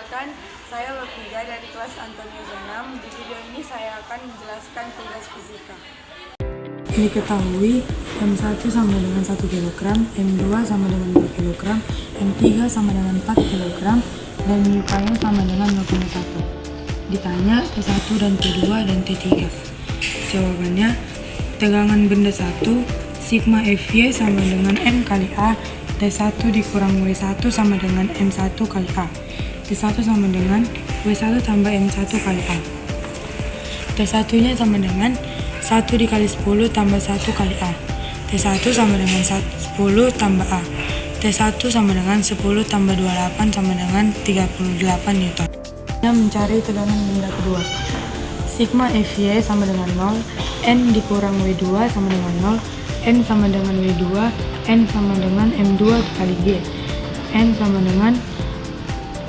Perkenalkan, saya Loviga dari kelas Antonius 6. Di video ini saya akan menjelaskan tugas fisika. Diketahui M1 sama dengan 1 kg, M2 sama dengan 2 kg, M3 sama dengan 4 kg, dan MUK-nya sama dengan 0,1. Ditanya T1 dan T2 dan T3. Jawabannya, tegangan benda 1, sigma Fy sama dengan M kali A, T1 dikurang W1 sama dengan M1 kali A. T1 sama dengan W1 tambah M1 kali A. T1-nya sama dengan 1 dikali 10 tambah 1 kali A. T1 sama dengan 10 tambah A. T1 sama dengan 10 tambah 28 sama dengan 38 Newton. Kita mencari tegangan benda kedua. Sigma Fy sama dengan 0, N dikurang W2 sama dengan 0, N sama dengan W2, N sama dengan M2 dikali G. N sama dengan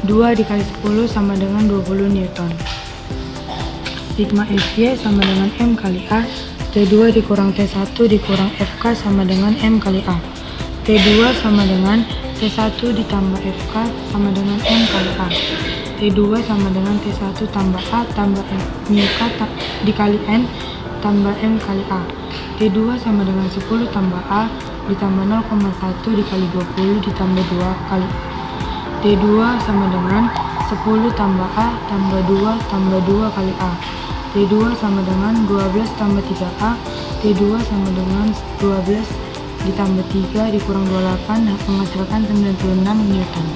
2 dikali 10 sama dengan 20 Newton. Sigma Fy sama dengan M kali A, T2 dikurang T1 dikurang Fk sama dengan M kali A. T2 sama dengan T1 ditambah Fk sama dengan M kali A. T2 sama dengan T1 tambah A tambah MUK dikali N tambah M kali A. T2 sama dengan 10 tambah A ditambah 0,1 dikali 20 ditambah 2 kali A. T2 sama dengan 10 tambah A tambah 2 tambah 2 kali A. T2 sama dengan 12 tambah 3A. T2 sama dengan 12 ditambah 3 dikurang 28 menghasilkan 96 Newton.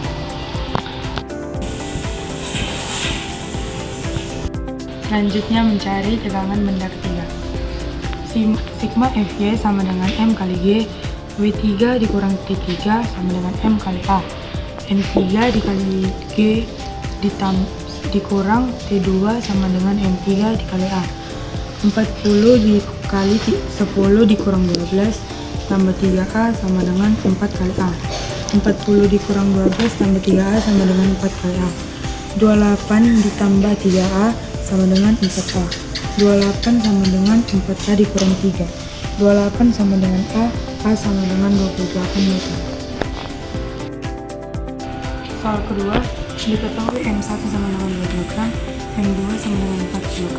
Selanjutnya mencari tegangan benda ketiga. Sigma Fy sama dengan M kali G, W3 dikurang T3 sama dengan M kali A. M3 dikali G dikurang T2 sama dengan M3 dikali A. 40 dikali 10 dikurang 12 tambah 3A sama dengan 4 kali A. 40 dikurang 12 tambah 3A sama dengan 4 kali A. 28 ditambah 3A sama dengan 4A. 28 sama dengan 4A dikurang 3. 28 sama dengan A sama dengan 28 Newton. Soal kedua, diketahui M1 sama dengan 2 kg, M2 sama dengan 4 kg,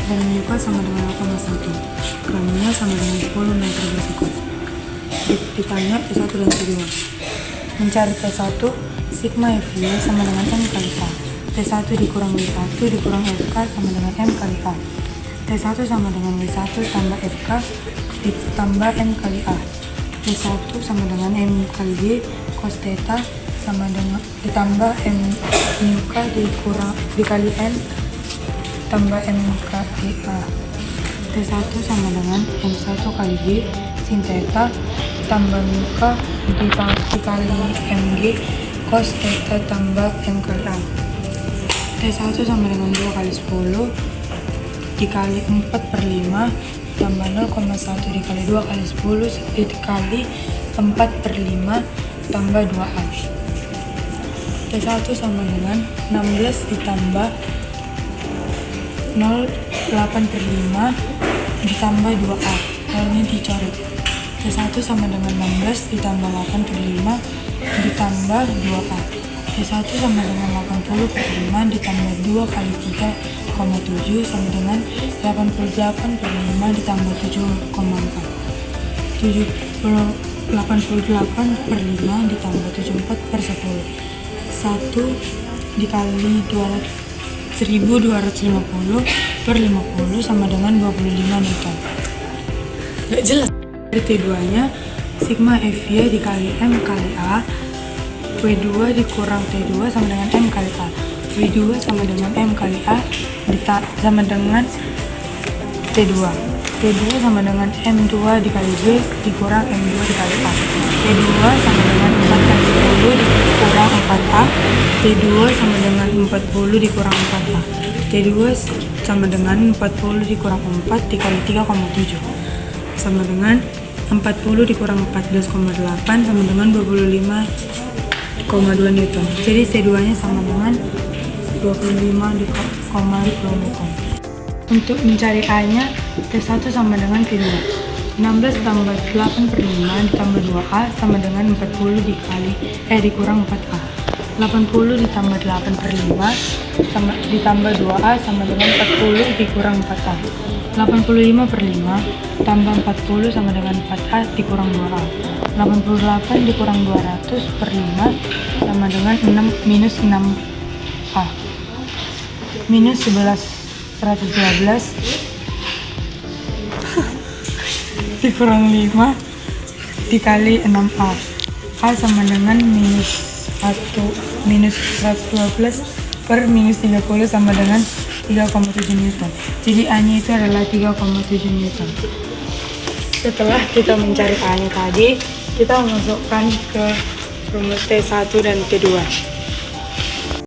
dan MUK sama dengan 0,1. Gramnya sama dengan 10 meter per sekund. Ditanya T1 dan T2. Mencari T1, sigma Fy sama dengan M kali A. T1 dikurang W1 dikurang Fk sama dengan M kali A. T1 sama dengan W1 tambah Fk ditambah M kali A. T1 sama dengan M kali G cos theta sama dengan ditambah M MUK dikali N tambah M kali A. T1 sama dengan M1 kali G sin theta tambah MUK dikali MG cos theta tambah M kali A. T1 sama dengan 2 kali 10 dikali 4 per 5 tambah 0,1 dikali 2 kali 10 dikali 4 per 5 tambah 2A. T1 sama dengan 16 ditambah 0,8 per 5 ditambah 2A. Hal ini dicoret. T1 sama dengan 16 ditambah 8 per 5 ditambah 2A. T1 sama dengan 80 per 5 ditambah 2 kali 3,7 sama dengan 88 per 5 ditambah 7,4. 88 per 5 ditambah 74 per 10. 1 dikali 1250 per 50 sama dengan 25 Newton. Gak jelas. Dari T2 nya sigma Fy dikali M kali A, W2 dikurang T2 sama dengan M kali A. W2 sama dengan M kali A sama dengan T2. T2 sama dengan M2 dikali G dikurang M2 dikali A. T2 sama dengan 4 kali 10 dikurang 4A. T2 sama dengan 40 dikurang 4A. T2 sama dengan 40 dikurang 4 dikali 3,7 sama dengan 40 dikurang 14,8 sama dengan 25,2 Newton. Jadi T2 nya sama dengan 25,2 Newton. Untuk mencari A nya, T1 sama dengan T2. 16 tambah 8 per 5 ditambah 2A sama dengan 40 dikurang 4A. 80 ditambah 8 per 5 ditambah 2A sama dengan 40 dikurang 4A. 85 per 5 tambah 40 sama dengan 4A dikurang 2A. 88 dikurang 200 per 5 sama dengan 6 minus 6A. Minus 112 dikurang 5 dikali 6A. A sama dengan minus 112 per minus 30 sama dengan 3,7 Newton. Jadi A-nya itu adalah 3,7 Newton. Setelah kita mencari A-nya tadi, kita memasukkan ke rumus T1 dan T2.